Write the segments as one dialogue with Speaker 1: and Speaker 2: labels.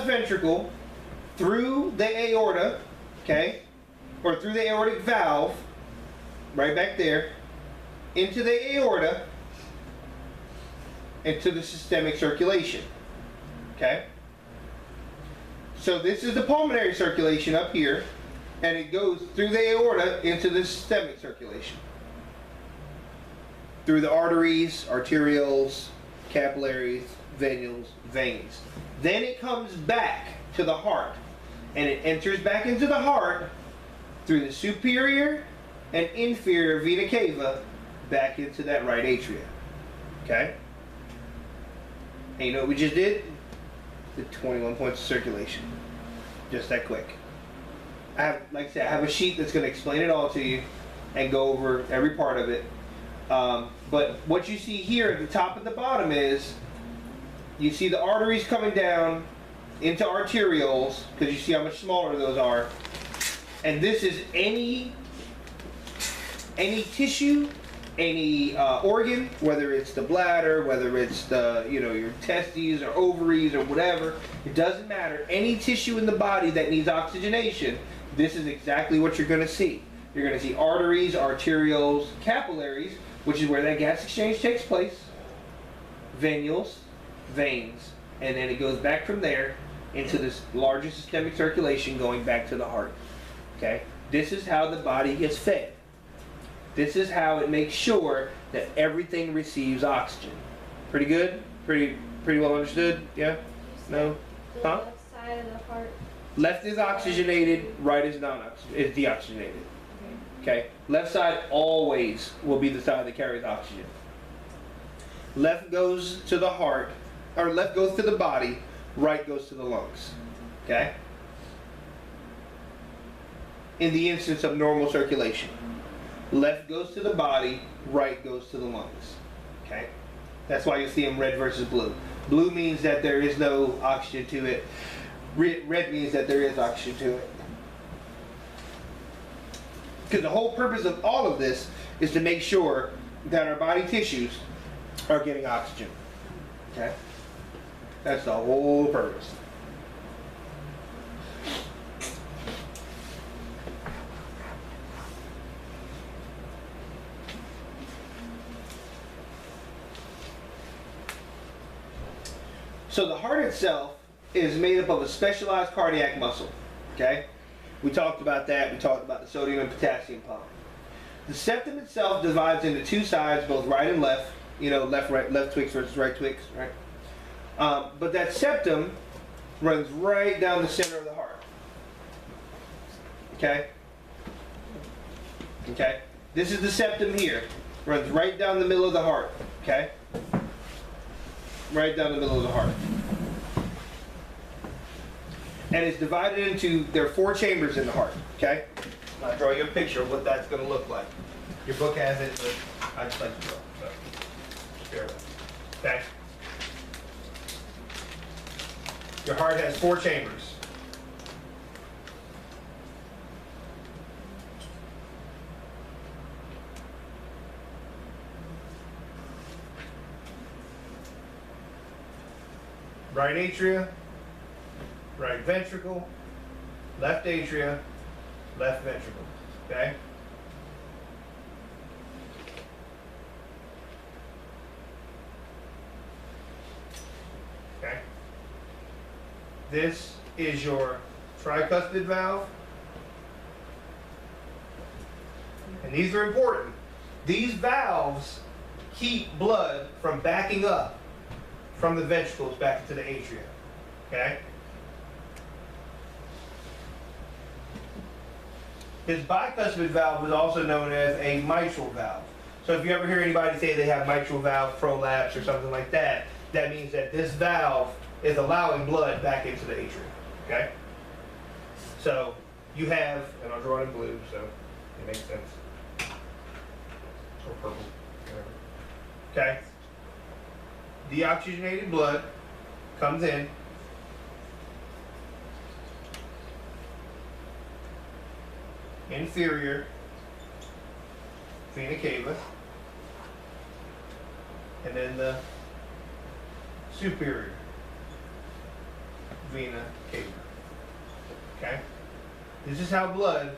Speaker 1: ventricle, through the aorta, okay, or through the aortic valve, right back there, into the aorta, into the systemic circulation, okay? So this is the pulmonary circulation up here, and it goes through the aorta into the systemic circulation. Through the arteries, arterioles, capillaries, venules, veins. Then it comes back to the heart, and it enters back into the heart through the superior and inferior vena cava back into that right atria. Okay? And you know what we just did? The 21 points of circulation. Just that quick. I have, like I said, I have a sheet that's going to explain it all to you and go over every part of it. But what you see here at the top and the bottom is you see the arteries coming down into arterioles, because you see how much smaller those are. And this is any tissue, any organ, whether it's the bladder, whether it's the, your testes or ovaries or whatever, it doesn't matter. Any tissue in the body that needs oxygenation, this is exactly what you're going to see. You're going to see arteries, arterioles, capillaries, which is where that gas exchange takes place, venules, veins, and then it goes back from there into this larger systemic circulation going back to the heart. Okay? This is how the body gets fed. This is how it makes sure that everything receives oxygen. Pretty good? Pretty well understood? Yeah? No? Huh?
Speaker 2: Left side of the heart.
Speaker 1: Left is oxygenated, right is deoxygenated. Okay? Left side always will be the side that carries oxygen. Left goes to the heart, or left goes to the body, right goes to the lungs. Okay? In the instance of normal circulation. Left goes to the body, right goes to the lungs. Okay? That's why you see them red versus blue. Blue means that there is no oxygen to it. Red means that there is oxygen to it. Because the whole purpose of all of this is to make sure that our body tissues are getting oxygen. Okay? That's the whole purpose. So the heart itself is made up of a specialized cardiac muscle. Okay? We talked about that. We talked about the sodium and potassium pump. The septum itself divides into two sides, both right and left. Left twix versus right twix, right? But that septum runs right down the center of the heart. Okay? Okay? This is the septum here. Runs right down the middle of the heart. Okay? Right down the middle of the heart. And it's divided into, there are 4 chambers in the heart. Okay? I'll draw you a picture of what that's going to look like. Your book has it, but I just like to draw. So, bear with me. Okay? Your heart has 4 chambers. Right atria, right ventricle, left atria, left ventricle. Okay? Okay? This is your tricuspid valve. And these are important. These valves keep blood from backing up from the ventricles back into the atria. Okay? This bicuspid valve is also known as a mitral valve. So if you ever hear anybody say they have mitral valve prolapse or something like that, that means that this valve is allowing blood back into the atria. Okay? So you have, and I'll draw it in blue so it makes sense. Or purple. Okay? Deoxygenated blood comes in, inferior vena cava, and then the superior vena cava. Okay? This is how blood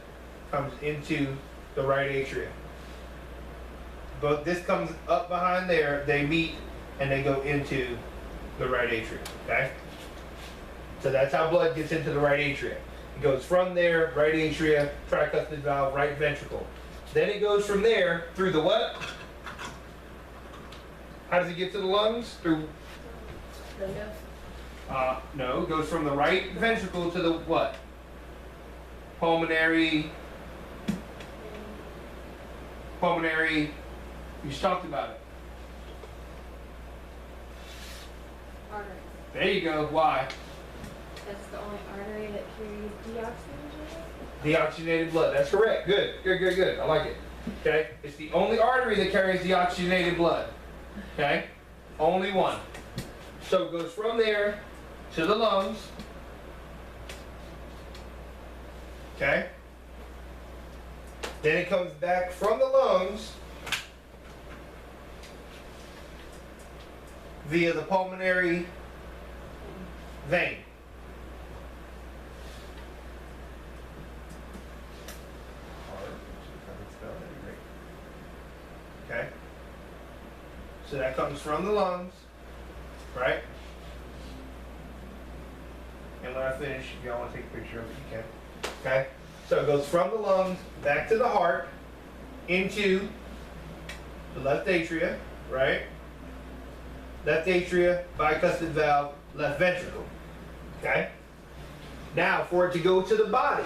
Speaker 1: comes into the right atrium. But this comes up behind there, they meet, and they go into the right atrium. Okay? So that's how blood gets into the right atrium. It goes from there, right atria, tricuspid valve, right ventricle. Then it goes from there through the what? How does it get to the lungs? Through? No, it goes from the right ventricle to the what? Pulmonary. You just talked about it.
Speaker 2: Artery.
Speaker 1: There you go. Why?
Speaker 2: That's the only artery that carries deoxygenated?
Speaker 1: Deoxygenated blood. That's correct. Good. I like it. Okay? It's the only artery that carries deoxygenated blood. Okay? Only one. So it goes from there to the lungs. Okay? Then it comes back from the lungs via the pulmonary vein. Okay? So that comes from the lungs, right? And when I finish, if y'all want to take a picture of it, you can. Okay? So it goes from the lungs back to the heart, into the left atria, right? Left atria, bicuspid valve, left ventricle. Okay? Now, for it to go to the body,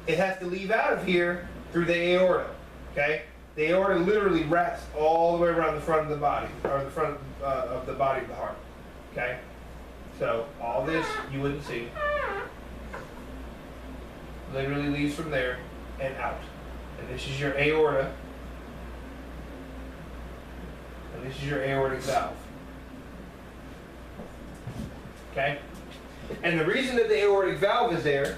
Speaker 1: it has to leave out of here through the aorta. Okay? The aorta literally wraps all the way around the front of the body, or the front of the body of the heart. Okay? So, all this you wouldn't see. Literally leaves from there and out. And this is your aorta. And this is your aortic valve. Okay? And the reason that the aortic valve is there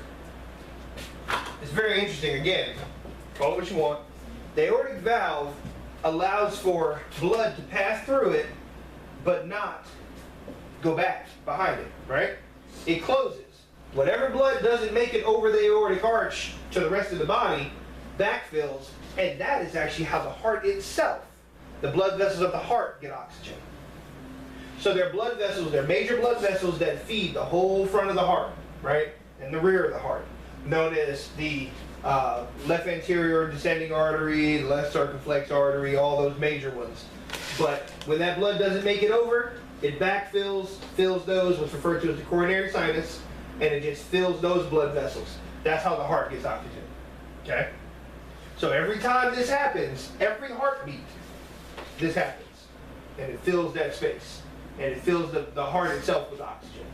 Speaker 1: is very interesting. Again, call it what you want. The aortic valve allows for blood to pass through it, but not go back behind it, right? It closes. Whatever blood doesn't make it over the aortic arch to the rest of the body, backfills, and that is actually how the heart itself, the blood vessels of the heart, get oxygen. So they're blood vessels, they're major blood vessels that feed the whole front of the heart, right? And the rear of the heart, known as the left anterior descending artery, left circumflex artery, all those major ones. But when that blood doesn't make it over, it backfills, fills those, what's referred to as the coronary sinus, and it just fills those blood vessels. That's how the heart gets oxygen. Okay? So every time this happens, every heartbeat, this happens. And it fills that space. And it fills the heart itself with oxygen.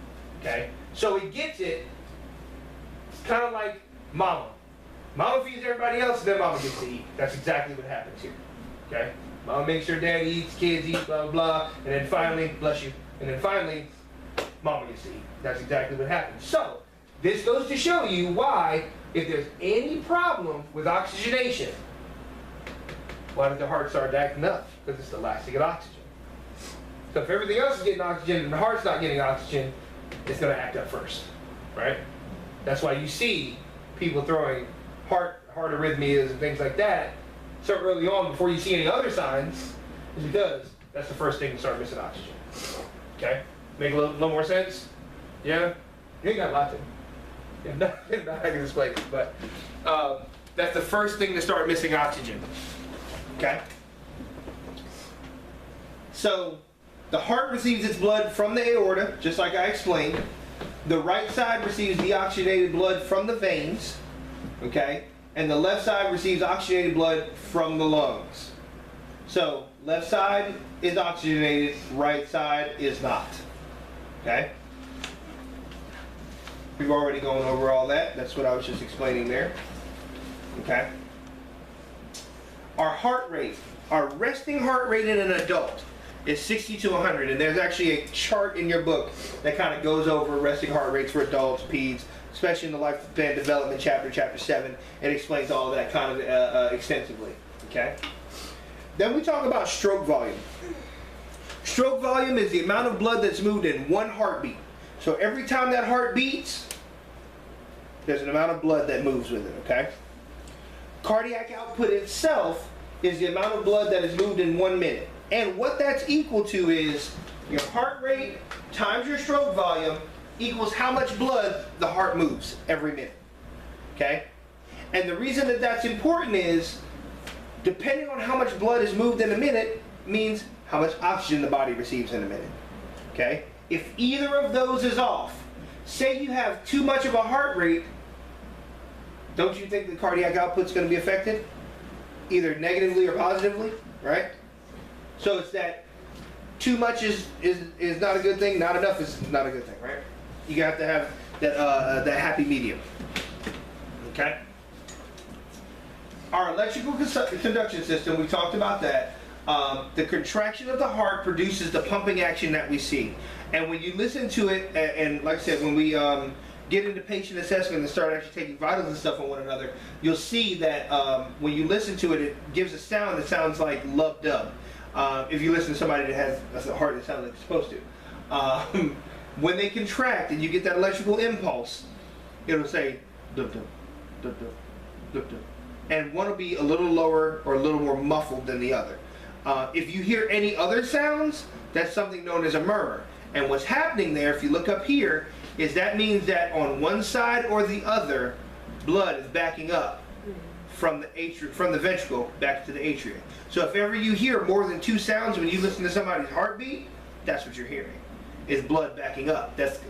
Speaker 1: Okay? So it gets it, it's kind of like mama. Mama feeds everybody else, and then mama gets to eat. That's exactly what happens here. Okay? Mama makes sure daddy eats, kids eat, blah, blah, blah. And then finally, bless you, and then finally, mama gets to eat. That's exactly what happens. So, this goes to show you why, if there's any problem with oxygenation, why does the heart start acting up? Because it's the last to get oxygen. So if everything else is getting oxygen and the heart's not getting oxygen, it's going to act up first, right? That's why you see people throwing heart arrhythmias and things like that so early on before you see any other signs, is because that's the first thing to start missing oxygen. Okay? Make a little more sense? Yeah? You ain't got a lot to. Yeah, not I can explain it, but that's the first thing to start missing oxygen. Okay? So, the heart receives its blood from the aorta, just like I explained. The right side receives deoxygenated blood from the veins, okay? And the left side receives oxygenated blood from the lungs. So, left side is oxygenated, right side is not, okay? We've already gone over all that. That's what I was just explaining there, okay? Our heart rate, our resting heart rate in an adult is 60 to 100, and there's actually a chart in your book that kind of goes over resting heart rates for adults, peds, especially in the lifespan development chapter, chapter 7. It explains all of that kind of extensively, okay? Then we talk about stroke volume. Stroke volume is the amount of blood that's moved in one heartbeat. So every time that heart beats, there's an amount of blood that moves with it, okay? Cardiac output itself is the amount of blood that is moved in 1 minute. And what that's equal to is your heart rate times your stroke volume equals how much blood the heart moves every minute, okay? And the reason that that's important is, depending on how much blood is moved in a minute, means how much oxygen the body receives in a minute, okay? If either of those is off, say you have too much of a heart rate, don't you think the cardiac output's going to be affected? Either negatively or positively, right? So it's that too much is not a good thing, not enough is not a good thing, right? You got to have that happy medium, okay? Our electrical conduction system, we talked about that. The contraction of the heart produces the pumping action that we see. And when you listen to it, and like I said, when we get into patient assessment and start actually taking vitals and stuff on one another, you'll see that when you listen to it, it gives a sound that sounds like lub-dub. If you listen to somebody that has a heart that sounds like it's supposed to. When they contract and you get that electrical impulse, it'll say dub-dub, dub-dub, dub-dub. And one will be a little lower or a little more muffled than the other. If you hear any other sounds, that's something known as a murmur. And what's happening there, if you look up here, is that means that on one side or the other, blood is backing up from the ventricle back to the atria. So if ever you hear more than 2 sounds when you listen to somebody's heartbeat, that's what you're hearing, is blood backing up. That's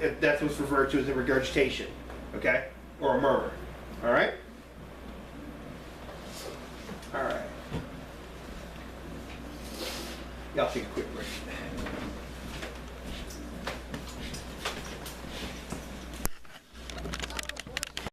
Speaker 1: what's referred to as a regurgitation, okay, or a murmur. All right. All right. Y'all take a quick break.